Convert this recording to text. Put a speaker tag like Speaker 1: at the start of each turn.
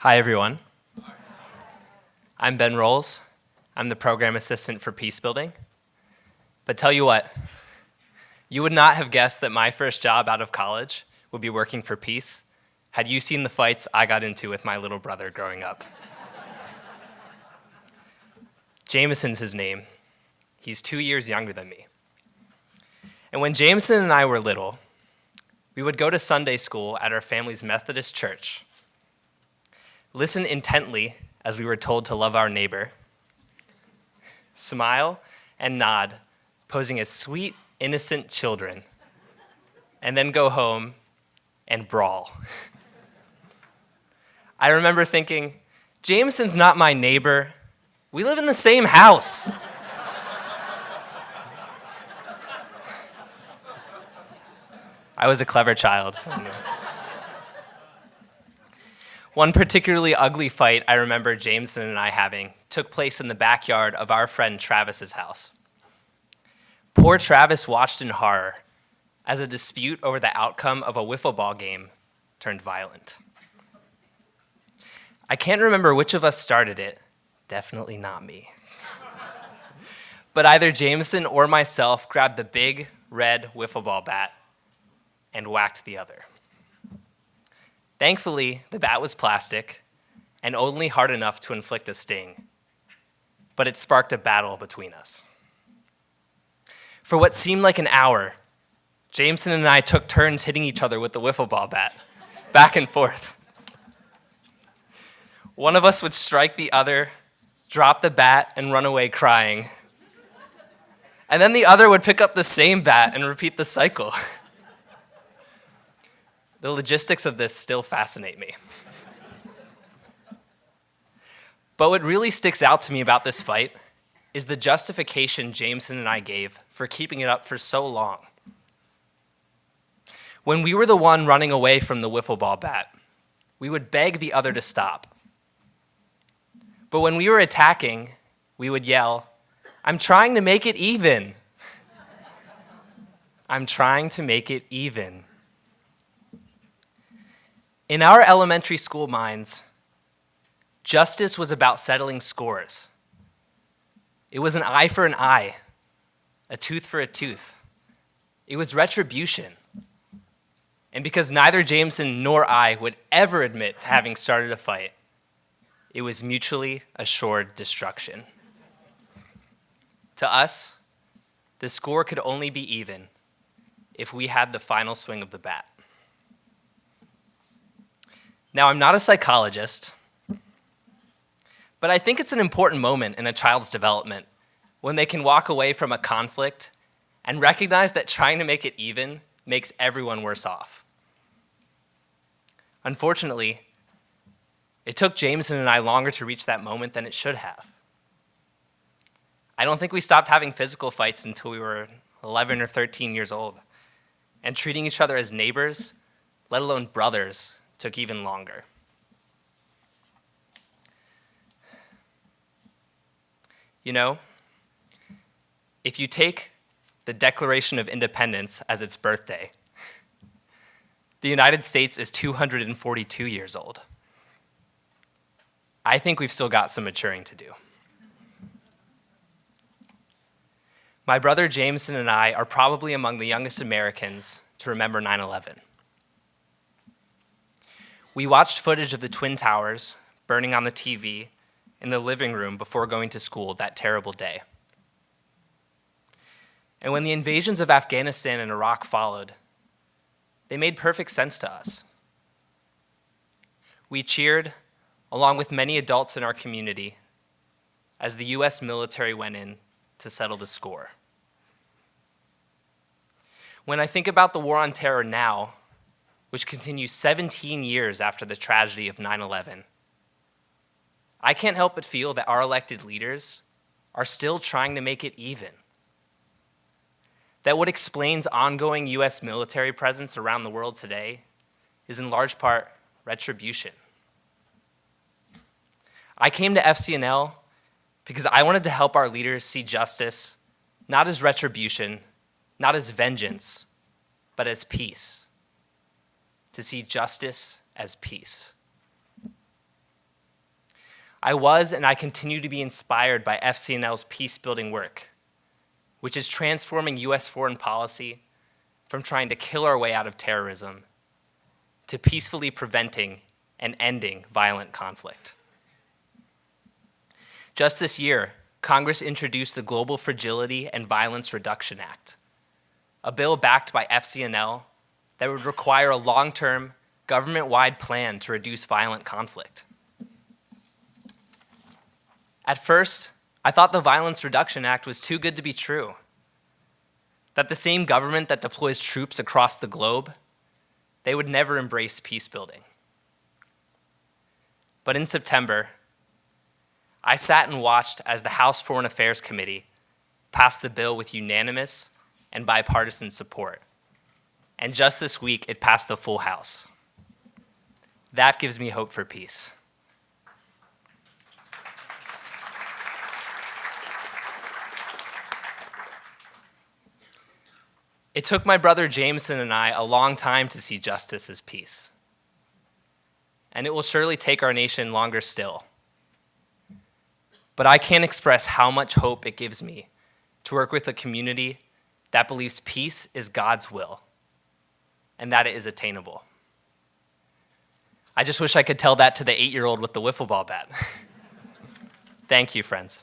Speaker 1: Hi, everyone. I'm Ben Rowles. I'm the program assistant for Peace Building. But tell you what, you would not have guessed that my first job out of college would be working for Peace had you seen the fights I got into with my little brother growing up. Jameson's his name. He's 2 years younger than me. And when Jameson and I were little, we would go to Sunday school at our family's Methodist church, listen intently as we were told to love our neighbor, smile and nod, posing as sweet, innocent children, and then go home and brawl. I remember thinking, Jameson's not my neighbor. We live in the same house. I was a clever child. One particularly ugly fight I remember Jameson and I having took place in the backyard of our friend Travis's house. Poor Travis watched in horror as a dispute over the outcome of a wiffle ball game turned violent. I can't remember which of us started it, definitely not me. But either Jameson or myself grabbed the big red wiffle ball bat and whacked the other. Thankfully, the bat was plastic and only hard enough to inflict a sting, but it sparked a battle between us. For what seemed like an hour, Jameson and I took turns hitting each other with the wiffle ball bat, back and forth. One of us would strike the other, drop the bat, and run away crying. And then the other would pick up the same bat and repeat the cycle. The logistics of this still fascinate me. But what really sticks out to me about this fight is the justification Jameson and I gave for keeping it up for so long. When we were the one running away from the wiffle ball bat, we would beg the other to stop. But when we were attacking, we would yell, "I'm trying to make it even. I'm trying to make it even." In our elementary school minds, justice was about settling scores. It was an eye for an eye, a tooth for a tooth. It was retribution. And because neither Jameson nor I would ever admit to having started a fight, it was mutually assured destruction. To us, the score could only be even if we had the final swing of the bat. Now, I'm not a psychologist, but I think it's an important moment in a child's development when they can walk away from a conflict and recognize that trying to make it even makes everyone worse off. Unfortunately, it took Jameson and I longer to reach that moment than it should have. I don't think we stopped having physical fights until we were 11 or 13 years old, and treating each other as neighbors, let alone brothers, took even longer. You know, if you take the Declaration of Independence as its birthday, the United States is 242 years old. I think we've still got some maturing to do. My brother Jameson and I are probably among the youngest Americans to remember 9/11. We watched footage of the Twin Towers burning on the TV in the living room before going to school that terrible day. And when the invasions of Afghanistan and Iraq followed, they made perfect sense to us. We cheered, along with many adults in our community, as the US military went in to settle the score. When I think about the war on terror now, which continues 17 years after the tragedy of 9/11, I can't help but feel that our elected leaders are still trying to make it even. That what explains ongoing US military presence around the world today is in large part retribution. I came to FCNL because I wanted to help our leaders see justice not as retribution, not as vengeance, but as peace. To see justice as peace. I was and I continue to be inspired by FCNL's peace-building work, which is transforming U.S. foreign policy from trying to kill our way out of terrorism to peacefully preventing and ending violent conflict. Just this year, Congress introduced the Global Fragility and Violence Reduction Act, a bill backed by FCNL that would require a long-term, government-wide plan to reduce violent conflict. At first, I thought the Violence Reduction Act was too good to be true, that the same government that deploys troops across the globe, they would never embrace peace building. But in September, I sat and watched as the House Foreign Affairs Committee passed the bill with unanimous and bipartisan support. And just this week, it passed the full House. That gives me hope for peace. It took my brother Jameson and I a long time to see justice as peace. And it will surely take our nation longer still. But I can't express how much hope it gives me to work with a community that believes peace is God's will and that it is attainable. I just wish I could tell that to the 8-year-old with the wiffle ball bat. Thank you, friends.